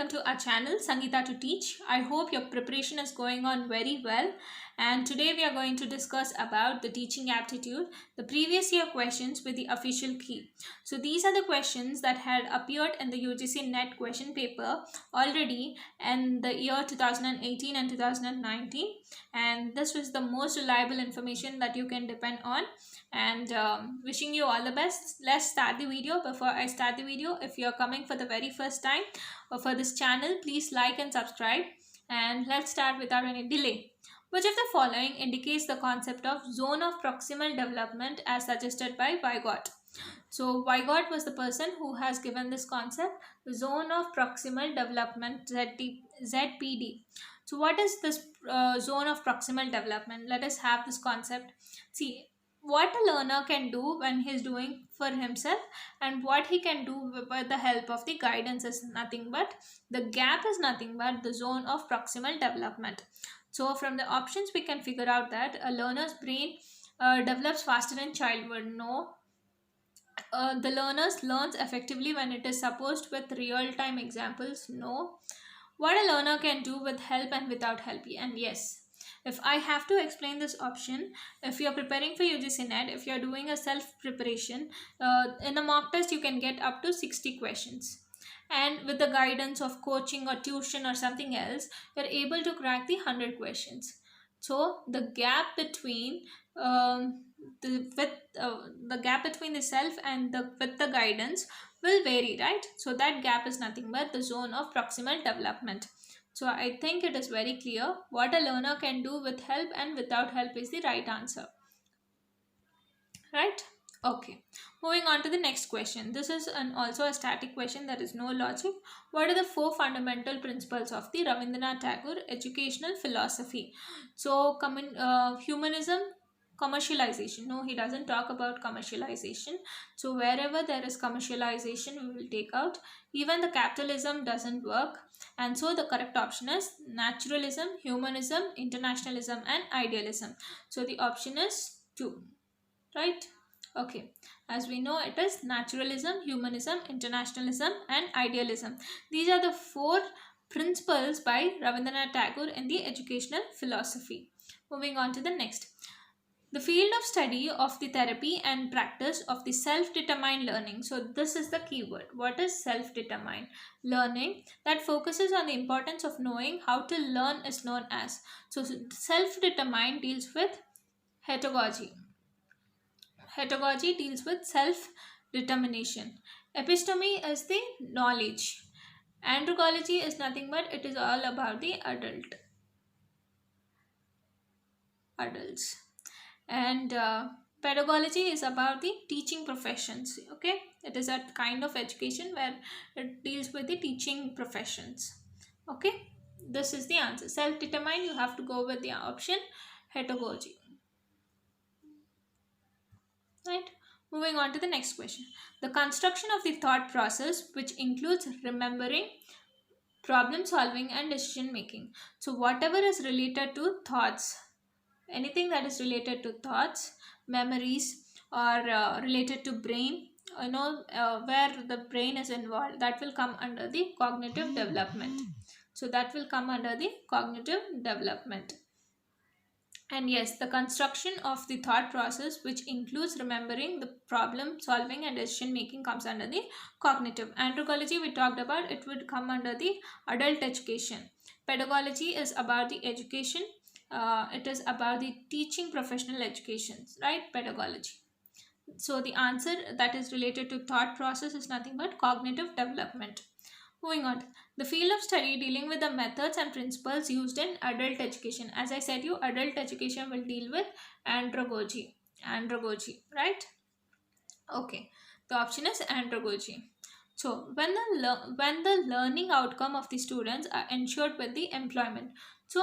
welcome to our channel Sangeeta to Teach. I hope your preparation is going on very well, and today we are going to discuss about the teaching aptitude, the previous year questions with the official key. So these are the questions that had appeared in the UGC NET question paper already in the year 2018 and 2019, and this was the most reliable information that you can depend on. And wishing you all the best. Let's start the video. Before I start the video, if you're coming for the very first time for this channel, please like and subscribe, and let's start without any delay. Which of the following indicates the concept of zone of proximal development as suggested by Weigott? So Weigott was the person who has given this concept, zone of proximal development, ZPD. So what is this zone of proximal development? Let us have this concept. See, what a learner can do when he is doing for himself and what he can do with the help of the guidance is nothing but, the gap is nothing but the zone of proximal development. So from the options we can figure out that a learner's brain develops faster in childhood. No. The learners learns effectively when it is supposed with real-time examples. No. What a learner can do with help and without help. And yes. If I have to explain this option, if you are preparing for UGC NET, if you are doing a self-preparation, in a mock test you can get up to 60 questions. And with the guidance of coaching or tuition or something else, you are able to crack the 100 questions. So the gap between the gap between the self and with the guidance will vary, right? So that gap is nothing but the zone of proximal development. So I think it is very clear what a learner can do with help and without help is the right answer. Right? Okay. Moving on to the next question. This is also a static question. There is no logic. What are the 4 fundamental principles of the Rabindranath Tagore educational philosophy? So humanism, commercialization. No, he doesn't talk about commercialization. So wherever there is commercialization, we will take out. Even the capitalism doesn't work. And so the correct option is naturalism, humanism, internationalism and idealism. So the option is 2. Right? Okay. As we know, it is naturalism, humanism, internationalism and idealism. These are the 4 principles by Rabindranath Tagore in the educational philosophy. Moving on to the next. The field of study of the therapy and practice of the self-determined learning. So this is the keyword. What is self-determined learning? That focuses on the importance of knowing how to learn is known as. So self-determined deals with heterogogy. Heterogogy deals with self-determination. Episteme is the knowledge. Andragogy is nothing but it is all about the adults. And pedagogy is about the teaching professions. Okay, it is a kind of education where it deals with the teaching professions. Okay, this is the answer. Self-determined, you have to go with the option heterogogy. Right. Moving on to the next question. The construction of the thought process, which includes remembering, problem solving and decision making. So whatever is related to thoughts, anything that is related to thoughts, memories or related to brain, where the brain is involved, that will come under the cognitive development. So that will come under the cognitive development. And yes, the construction of the thought process, which includes remembering, the problem solving and decision making, comes under the cognitive. Andragogy we talked about, it would come under the adult education. Pedagogy is about the education. It is about the teaching professional education, right? Pedagogy. So the answer that is related to thought process is nothing but cognitive development. Moving on, the field of study dealing with the methods and principles used in adult education. As I said you, adult education will deal with andragogy, right? Okay, the option is andragogy. So when the learning outcome of the students are ensured with the employment. So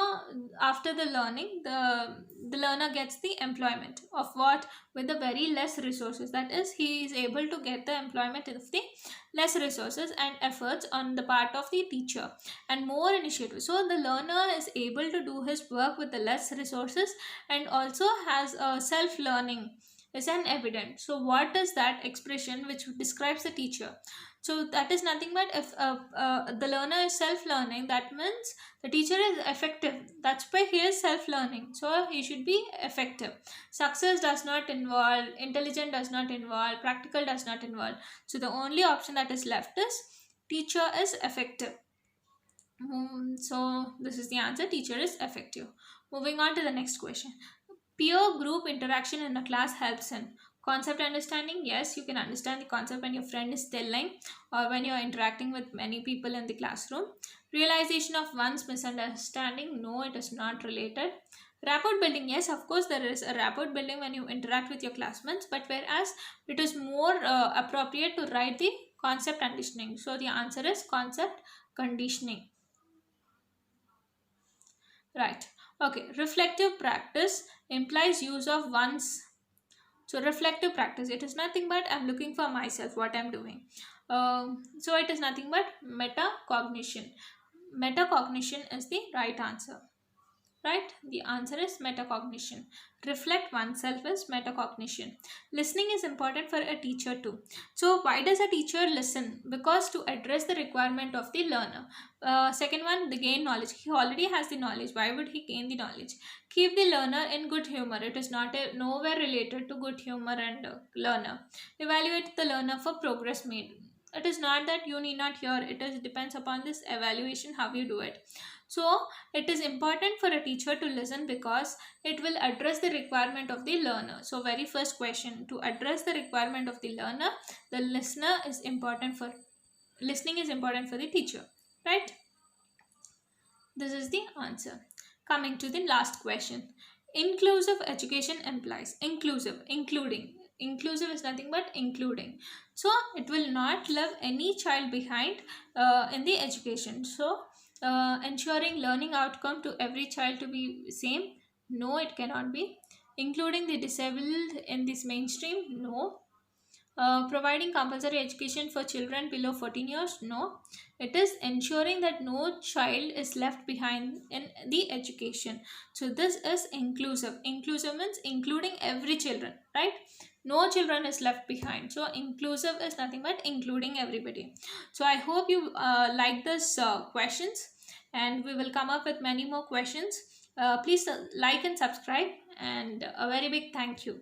after the learning, the learner gets the employment of what? With the very less resources. That is, he is able to get the employment of the less resources and efforts on the part of the teacher and more initiative. So the learner is able to do his work with the less resources and also has a self-learning is an evident. So what is that expression which describes the teacher? So that is nothing but if the learner is self-learning, that means the teacher is effective. That's why he is self-learning. So he should be effective. Success does not involve, intelligent does not involve, practical does not involve. So the only option that is left is teacher is effective. So this is the answer, teacher is effective. Moving on to the next question. Peer group interaction in a class helps in concept understanding. Yes, you can understand the concept when your friend is telling or when you are interacting with many people in the classroom. Realization of one's misunderstanding. No, it is not related. Rapport building. Yes, of course there is a rapport building when you interact with your classmates, but whereas it is more appropriate to write the concept conditioning. So the answer is concept conditioning. Right. Okay. Reflective practice implies use of one's. So reflective practice, it is nothing but I'm looking for myself, what I'm doing. So it is nothing but metacognition. Metacognition is the right answer. Right? The answer is metacognition. Reflect oneself is metacognition. Listening is important for a teacher too. So why does a teacher listen? Because to address the requirement of the learner. Second one, the gain knowledge. He already has the knowledge. Why would he gain the knowledge? Keep the learner in good humor. It is not nowhere related to good humor and learner. Evaluate the learner for progress made. It is not that you need not hear. It is depends upon this evaluation how you do it. So it is important for a teacher to listen because it will address the requirement of the learner. So very first question, to address the requirement of the learner, the listener is important for listening is important for the teacher, right? This is the answer. Coming to the last question. Inclusive education implies inclusive, including. Inclusive is nothing but including. So it will not leave any child behind in the education. So ensuring learning outcome to every child to be same. No, it cannot be. Including the disabled in this mainstream. No. Providing compulsory education for children below 14 years? No. It is ensuring that no child is left behind in the education. So this is inclusive. Inclusive means including every children, right? No children is left behind. So inclusive is nothing but including everybody. So I hope you like this questions, and we will come up with many more questions. Please like and subscribe, and a very big thank you.